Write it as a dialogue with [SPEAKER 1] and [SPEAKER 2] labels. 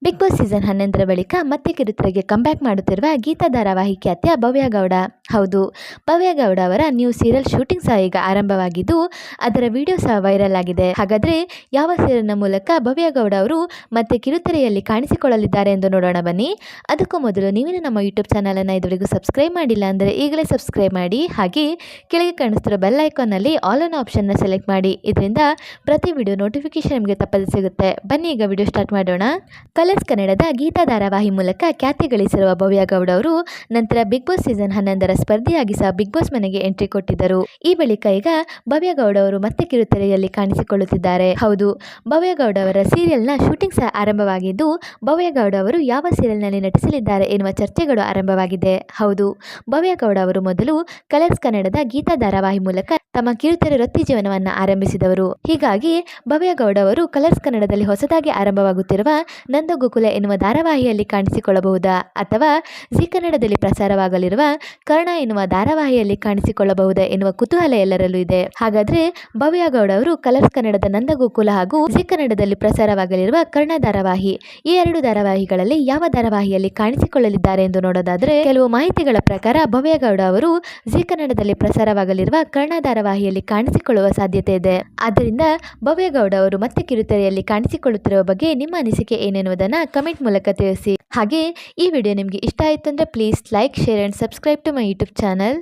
[SPEAKER 1] Big boss season 11ರ ಬಳಿಕ ಮತ್ತೆ ಕಿರುತೆರೆಗೆ comeback ಮಾಡುತ್ತಿರುವ ಗೀತಾ ಧಾರಾವಾಹಿ ಖ್ಯಾತಿಯ ಭವ್ಯ ಗೌಡ. ಹೌದು, ಭವ್ಯ ಗೌಡ ಅವರ ನ್ಯೂ ಸೀರಿಯಲ್ ಶೂಟಿಂಗ್ ಸಹ ಈಗ ಆರಂಭವಾಗಿದ್ದು ಅದರ ವಿಡಿಯೋ ಸಹ ವೈರಲ್ ಆಗಿದೆ. ಹಾಗಾದ್ರೆ ಯಾವ ಸೀರಿಯಲ್ನ ಮೂಲಕ ಭವ್ಯ ಗೌಡ ಅವರು ಮತ್ತೆ ಕಿರುತೆರೆಯಲ್ಲಿ ಕಾಣಿಸಿಕೊಳ್ಳಲಿದ್ದಾರೆ ಎಂದು ನೋಡೋಣ ಬನ್ನಿ. ಅದಕ್ಕೂ ಮೊದಲು ನೀವೇನು ನಮ್ಮ ಯೂಟ್ಯೂಬ್ ಚಾನಲನ್ನು ಇದುವರೆಗೂ ಸಬ್ಸ್ಕ್ರೈಬ್ ಮಾಡಿಲ್ಲ ಅಂದರೆ ಈಗಲೇ ಸಬ್ಸ್ಕ್ರೈಬ್ ಮಾಡಿ. ಹಾಗೆ ಕೆಳಗೆ ಕಾಣಿಸ್ತಿರೋ ಬೆಲ್ ಐಕಾನ್ನಲ್ಲಿ ಆಲ್ ಆನ್ ಆಪ್ಷನ್ನ ಸೆಲೆಕ್ಟ್ ಮಾಡಿ. ಇದರಿಂದ ಪ್ರತಿ ವಿಡಿಯೋ ನೋಟಿಫಿಕೇಶನ್ ನಿಮಗೆ ತಪ್ಪದೆ ಸಿಗುತ್ತೆ. ಬನ್ನಿ ಈಗ ವಿಡಿಯೋ ಸ್ಟಾರ್ಟ್ ಮಾಡೋಣ. ಕಲರ್ಸ್ ಕನ್ನಡದ ಗೀತಾ ಧಾರಾವಾಹಿ ಮೂಲಕ ಖ್ಯಾತಿ ಗಳಿಸಿರುವ ಭವ್ಯ ಗೌಡ ಅವರು ನಂತರ ಬಿಗ್ ಬಾಸ್ ಸೀಸನ್ 11ರ ಸ್ಪರ್ಧಿಯಾಗಿ ಸಹ ಬಿಗ್ ಬಾಸ್ ಮನೆಗೆ ಎಂಟ್ರಿ ಕೊಟ್ಟಿದ್ದರು. ಈ ಬಳಿಕ ಈಗ ಭವ್ಯ ಗೌಡ ಅವರು ಮತ್ತೆ ಕಿರುತೆರೆಯಲ್ಲಿ ಕಾಣಿಸಿಕೊಳ್ಳುತ್ತಿದ್ದಾರೆ. ಹೌದು, ಭವ್ಯ ಗೌಡ ಅವರ ಸೀರಿಯಲ್ನ ಶೂಟಿಂಗ್ ಸಹ ಆರಂಭವಾಗಿದ್ದು ಭವ್ಯ ಗೌಡ ಅವರು ಯಾವ ಸೀರಿಯಲ್ನಲ್ಲಿ ನಟಿಸಲಿದ್ದಾರೆ ಎನ್ನುವ ಚರ್ಚೆಗಳು ಆರಂಭವಾಗಿದೆ. ಹೌದು, ಭವ್ಯ ಗೌಡ ಅವರು ಮೊದಲು ಕಲರ್ಸ್ ಕನ್ನಡದ ಗೀತಾ ಧಾರಾವಾಹಿ ಮೂಲಕ ತಮ್ಮ ಕಿರುತೆರೆ ವೃತ್ತಿ ಜೀವನವನ್ನು ಆರಂಭಿಸಿದವರು. ಹೀಗಾಗಿ ಭವ್ಯ ಗೌಡ ಅವರು ಕಲರ್ಸ್ ಕನ್ನಡದಲ್ಲಿ ಹೊಸದಾಗಿ ಆರಂಭವಾಗುತ್ತಿರುವ ನಂದಗೋಕುಲ ಎನ್ನುವ ಧಾರಾವಾಹಿಯಲ್ಲಿ ಕಾಣಿಸಿಕೊಳ್ಳಬಹುದಾ ಅಥವಾ ಜಿ ಕನ್ನಡದಲ್ಲಿ ಪ್ರಸಾರವಾಗಲಿರುವ ಕರ್ಣ ಎನ್ನುವ ಧಾರಾವಾಹಿಯಲ್ಲಿ ಕಾಣಿಸಿಕೊಳ್ಳಬಹುದಾ ಎನ್ನುವ ಕುತೂಹಲ ಎಲ್ಲರಲ್ಲೂ ಇದೆ. ಹಾಗಾದ್ರೆ ಭವ್ಯ ಗೌಡ ಅವರು ಕಲರ್ಸ್ ಕನ್ನಡದ ನಂದಗೋಕುಲ ಹಾಗೂ ಜಿ ಕನ್ನಡದಲ್ಲಿ ಪ್ರಸಾರವಾಗಲಿರುವ ಕರ್ಣ ಧಾರಾವಾಹಿ ಈ ಎರಡು ಧಾರಾವಾಹಿಗಳಲ್ಲಿ ಯಾವ ಧಾರಾವಾಹಿಯಲ್ಲಿ ಕಾಣಿಸಿಕೊಳ್ಳಲಿದ್ದಾರೆ ಎಂದು ನೋಡೋದಾದ್ರೆ ಕೆಲವು ಮಾಹಿತಿಗಳ ಪ್ರಕಾರ ಭವ್ಯ ಗೌಡ ಅವರು ಜಿ ಕನ್ನಡದಲ್ಲಿ ಪ್ರಸಾರವಾಗಲಿರುವ ಕರ್ಣ ಧಾರಾವಾಹಿಯಲ್ಲಿ ಕಾಣಿಸಿಕೊಳ್ಳುವ ಸಾಧ್ಯತೆ ಇದೆ. ಆದ್ದರಿಂದ ಭವ್ಯ ಗೌಡ ಅವರು ಮತ್ತೆ ಕಿರುತೆರೆಯಲ್ಲಿ ಕಾಣಿಸಿಕೊಳ್ಳುತ್ತಿರುವ ಬಗ್ಗೆ ನಿಮ್ಮ ಅನಿಸಿಕೆ ಏನೆನ್ನುವುದನ್ನು ಕಮೆಂಟ್ ಮೂಲಕ ತಿಳಿಸಿ. ಹಾಗೆ ಈ ವಿಡಿಯೋ ನಿಮಗೆ ಇಷ್ಟ ಆಯಿತು ಅಂದರೆ please like, share and subscribe to my YouTube channel.